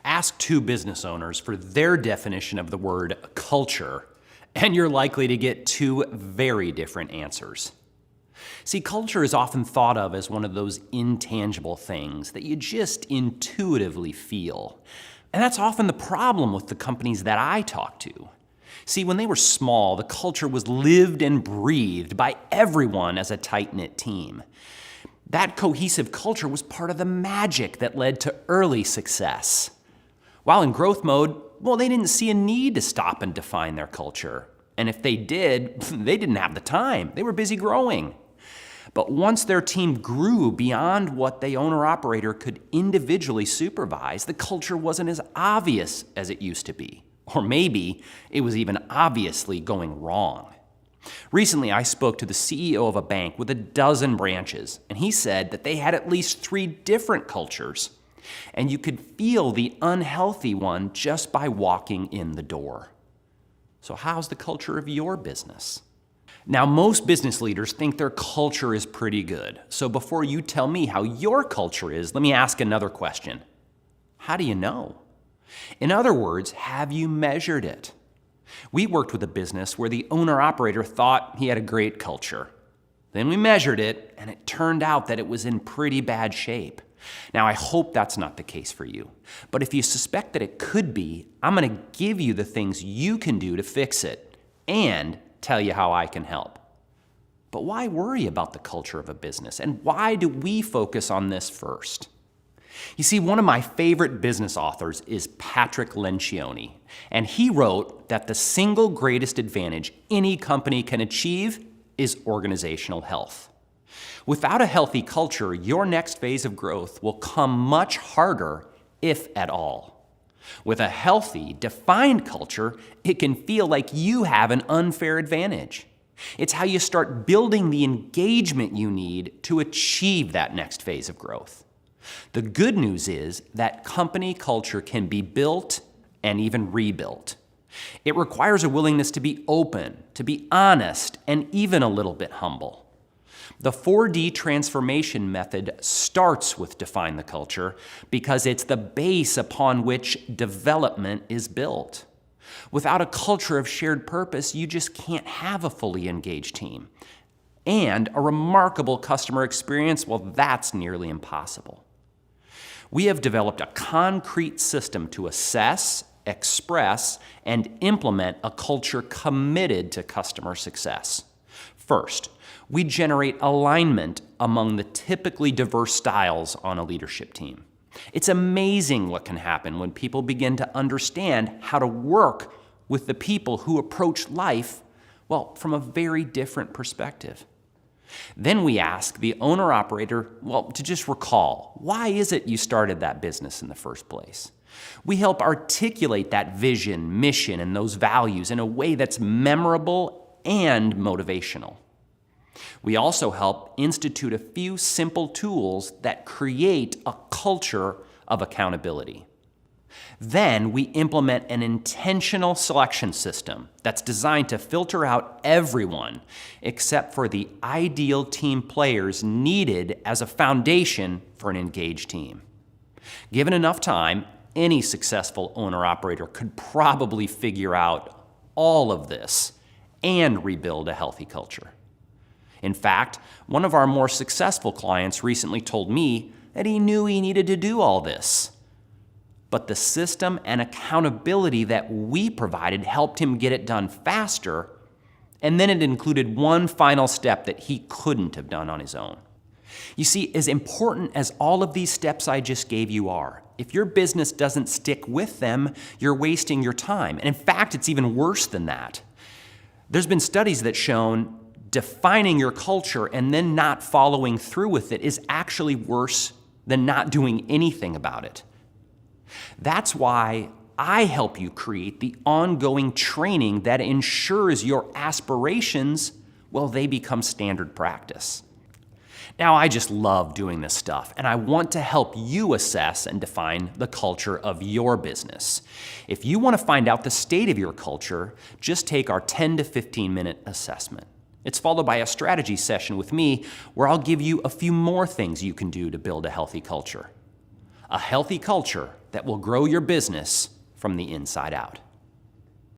Ask two business owners for their definition of the word culture, and you're likely to get two very different answers. See, culture is often thought of as one of those intangible things that you just intuitively feel. And that's often the problem with the companies that I talk to. See, when they were small, the culture was lived and breathed by everyone as a tight-knit team. That cohesive culture was part of the magic that led to early success. While in growth mode, well, they didn't see a need to stop and define their culture. And if they did, they didn't have the time. They were busy growing. But once their team grew beyond what the owner-operator could individually supervise, the culture wasn't as obvious as it used to be. Or maybe it was even obviously going wrong. Recently, I spoke to the CEO of a bank with 12 branches, and he said that they had at least 3 different cultures. And you could feel the unhealthy one just by walking in the door. So how's the culture of your business? Now, most business leaders think their culture is pretty good. So before you tell me how your culture is, let me ask another question. How do you know? In other words, have you measured it? We worked with a business where the owner-operator thought he had a great culture. Then we measured it, and it turned out that it was in pretty bad shape. Now, I hope that's not the case for you. But if you suspect that it could be, I'm going to give you the things you can do to fix it and tell you how I can help. But why worry about the culture of a business? And why do we focus on this first? You see, one of my favorite business authors is Patrick Lencioni, and he wrote that the single greatest advantage any company can achieve is organizational health. Without a healthy culture, your next phase of growth will come much harder, if at all. With a healthy, defined culture, it can feel like you have an unfair advantage. It's how you start building the engagement you need to achieve that next phase of growth. The good news is that company culture can be built and even rebuilt. It requires a willingness to be open, to be honest, and even a little bit humble. The 4D transformation method starts with define the culture because it's the base upon which development is built. Without a culture of shared purpose, you just can't have a fully engaged team. And a remarkable customer experience, well, that's nearly impossible. We have developed a concrete system to assess, express, and implement a culture committed to customer success. First, we generate alignment among the typically diverse styles on a leadership team. It's amazing what can happen when people begin to understand how to work with the people who approach life, well, from a very different perspective. Then we ask the owner-operator, well, to just recall, why is it you started that business in the first place? We help articulate that vision, mission, and those values in a way that's memorable and motivational. We also help institute a few simple tools that create a culture of accountability. Then we implement an intentional selection system that's designed to filter out everyone except for the ideal team players needed as a foundation for an engaged team. Given enough time, any successful owner-operator could probably figure out all of this and rebuild a healthy culture. In fact, one of our more successful clients recently told me that he knew he needed to do all this. But the system and accountability that we provided helped him get it done faster, and then it included one final step that he couldn't have done on his own. You see, as important as all of these steps I just gave you are, if your business doesn't stick with them, you're wasting your time. And in fact, it's even worse than that. There's been studies that shown defining your culture and then not following through with it is actually worse than not doing anything about it. That's why I help you create the ongoing training that ensures your aspirations, well, they become standard practice. Now, I just love doing this stuff, and I want to help you assess and define the culture of your business. If you want to find out the state of your culture, just take our 10 to 15-minute assessment. It's followed by a strategy session with me where I'll give you a few more things you can do to build a healthy culture. A healthy culture that will grow your business from the inside out.